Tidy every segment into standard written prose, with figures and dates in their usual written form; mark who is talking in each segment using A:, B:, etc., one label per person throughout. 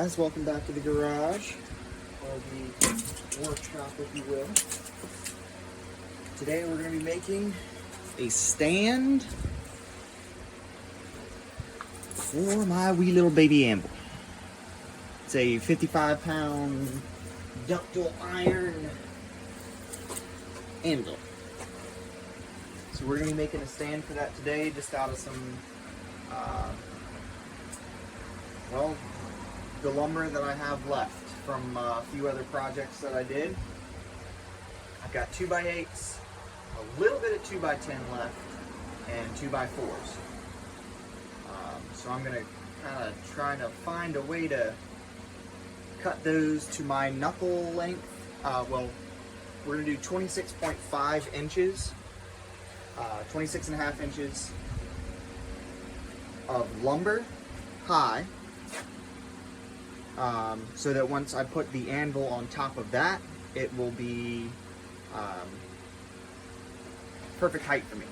A: guys, welcome back to the garage, or the workshop if you will. Today we're going to be making a stand for my wee little baby anvil. It's a 55-pound ductile iron anvil. So we're going to be making a stand for that today, just out of some the lumber that I have left from a few other projects that I did. I've got 2x8s, a little bit of 2x10 left, and 2x4s. So I'm going to kind of try to find a way to cut those to my knuckle length. We're going to do 26.5 inches, 26.5 inches of lumber high. So that once I put the anvil on top of that, it will be perfect height for me.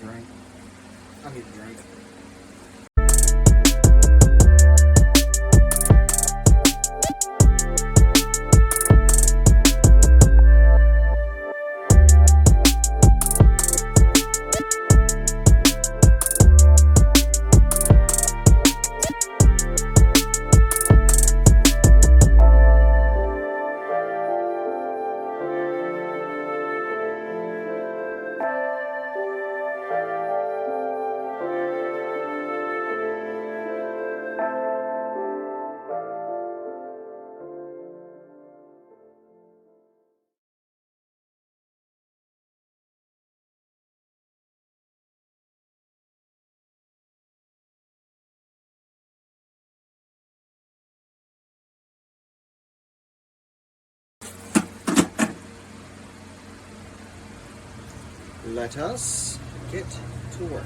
A: drink. I need a drink. Let us get to work.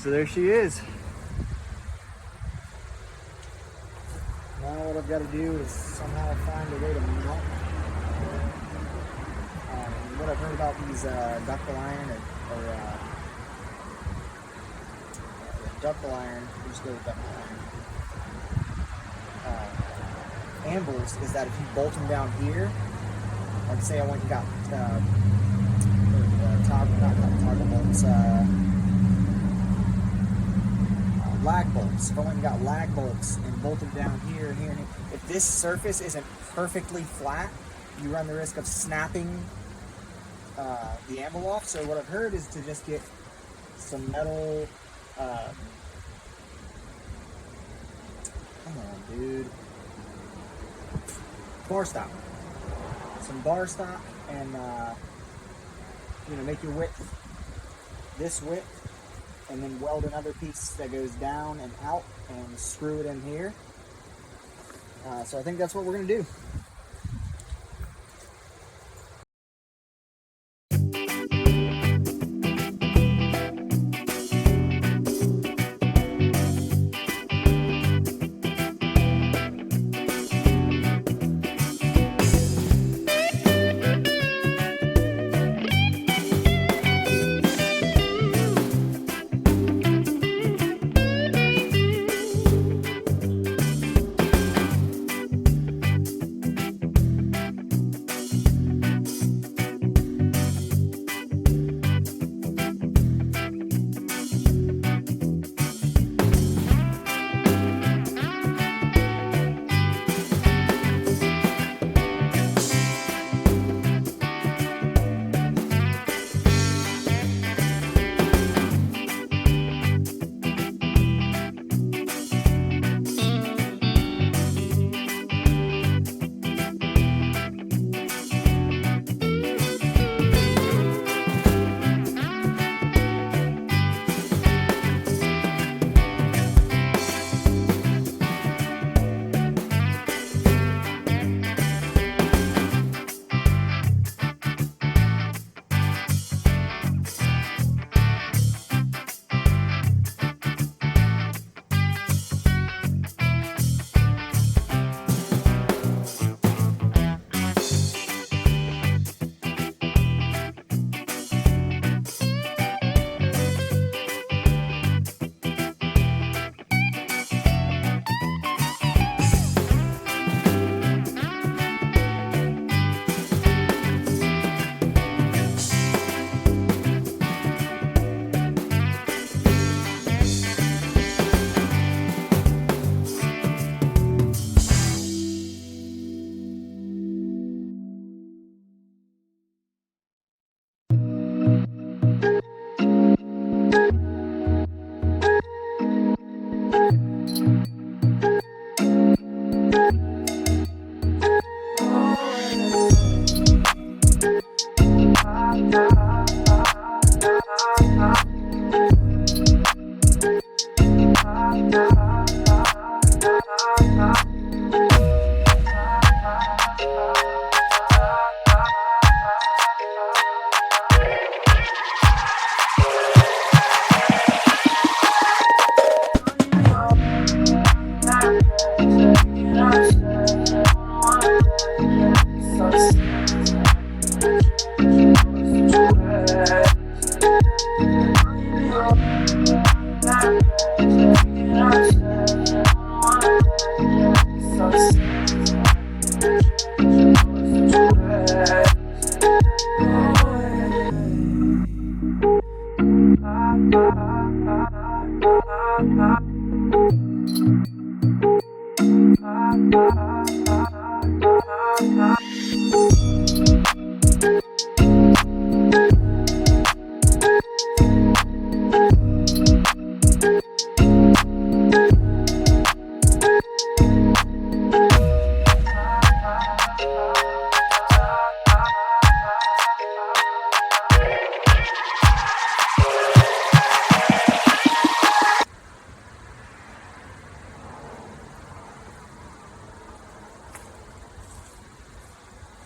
A: So there she is. Now what I've got to do is somehow find a way to mount. What I've heard about these ductile iron ductile iron, we'll just go with ductile iron, anvils, is that if you bolt them down here, like say I went and got toggle bolts, lag bolts. If I went and got lag bolts and bolted down here and here and here, if this surface isn't perfectly flat, you run the risk of snapping the anvil off. So what I've heard is to just get some metal, come on dude, bar stock. Some bar stock and you know, make your width this width, and then weld another piece that goes down and out and screw it in here. So I think that's what we're gonna do.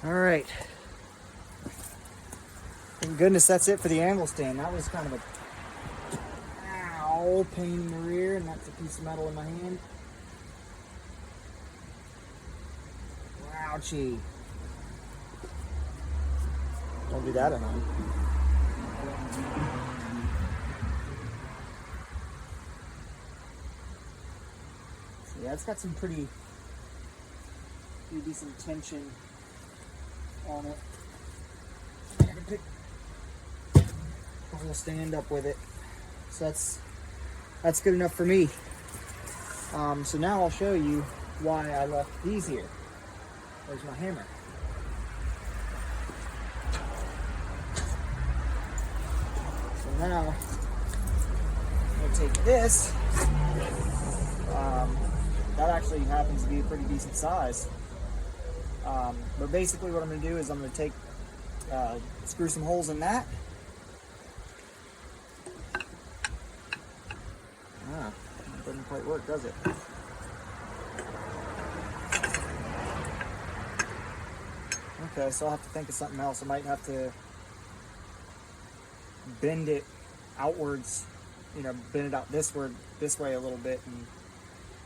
A: All right. Thank goodness that's it for the anvil stand. That was kind of a... Ow.
B: Ow, pain in the rear, and that's a piece of metal in my hand. Ouchie. Don't do that at home. So yeah, it's got some pretty decent tension on it. I can pick the whole stand up with it. So that's good enough for me. So now I'll show you why I left these here. There's my hammer. So now I'm going to take this. That actually happens to be a pretty decent size. But basically what I'm going to do is I'm going to take, screw some holes in that. It doesn't quite work, does it? Okay, so I'll have to think of something else. I might have to bend it outwards, bend it out this way a little bit, and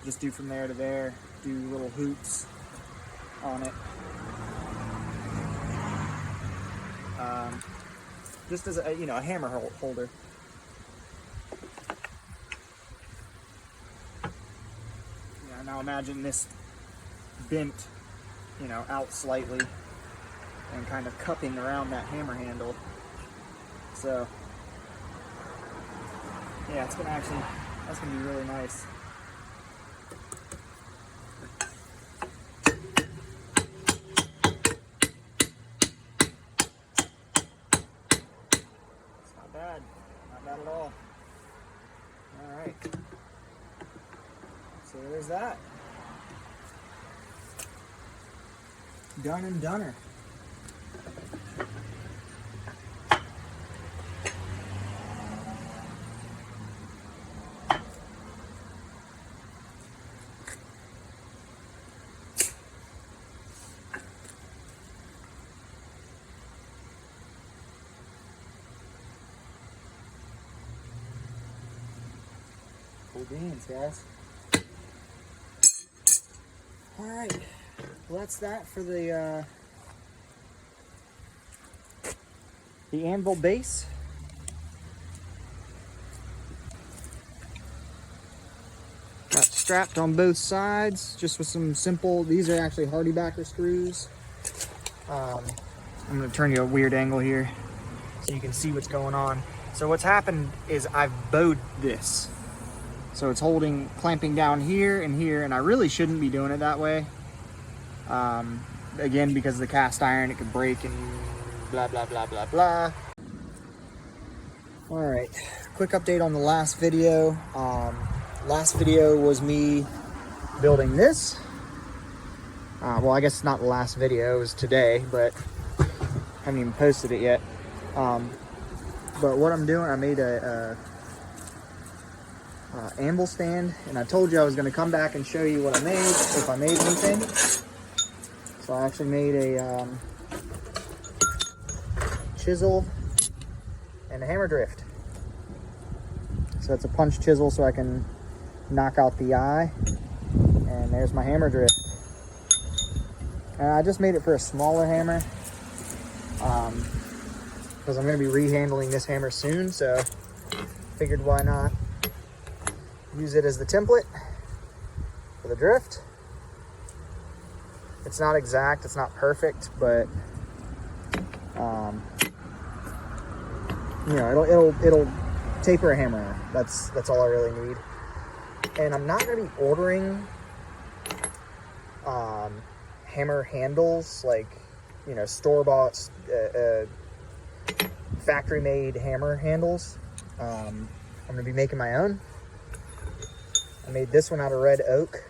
B: just do from there to there, do little hoops on it. Just as a hammer holder. Now imagine this bent, out slightly and kind of cupping around that hammer handle. So yeah, that's gonna be really nice. It's not bad at all. All right. So there's that. Done and doner. Cool beans, guys. Alright, well that's that for the anvil base. Got strapped on both sides, just with some simple, these are actually Hardy backer screws. I'm going to turn you a weird angle here so you can see what's going on. So what's happened is I've bowed this. So it's clamping down here and here, and I really shouldn't be doing it that way. Again, because of the cast iron, it could break and blah, blah, blah, blah, blah. All right, quick update on the last video. Last video was me building this. Well, I guess it's not the last video, it was today, but I haven't even posted it yet. But what I'm doing, I made a anvil stand, and I told you I was going to come back and show you what I made, if I made anything. So I actually made a chisel and a hammer drift. So it's a punch chisel so I can knock out the eye, and there's my hammer drift. And I just made it for a smaller hammer because I'm going to be rehandling this hammer soon, so figured why not use it as the template for the drift. It's not exact, it's not perfect, but it'll taper a hammer off. That's all I really need. And I'm not gonna be ordering hammer handles, like store-bought factory-made hammer handles. I'm gonna be making my own. I made this one out of red oak,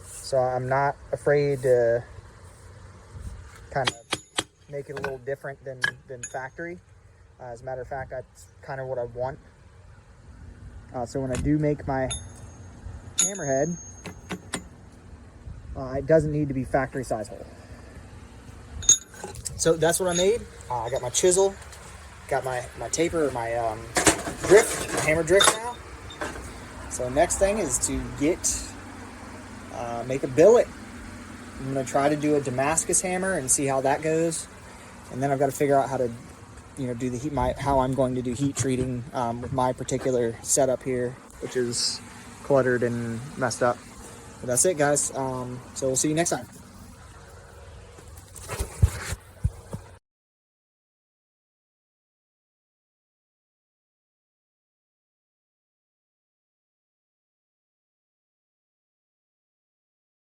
B: so I'm not afraid to kind of make it a little different than factory. As a matter of fact, that's kind of what I want. So when I do make my hammerhead, it doesn't need to be factory size hole. So that's what I made. I got my chisel, got my taper, my drift, my hammer drift now. So next thing is to make a billet. I'm going to try to do a Damascus hammer and see how that goes. And then I've got to figure out how to, do the heat, how I'm going to do heat treating with my particular setup here, which is cluttered and messed up. But that's it, guys. So we'll see you next time.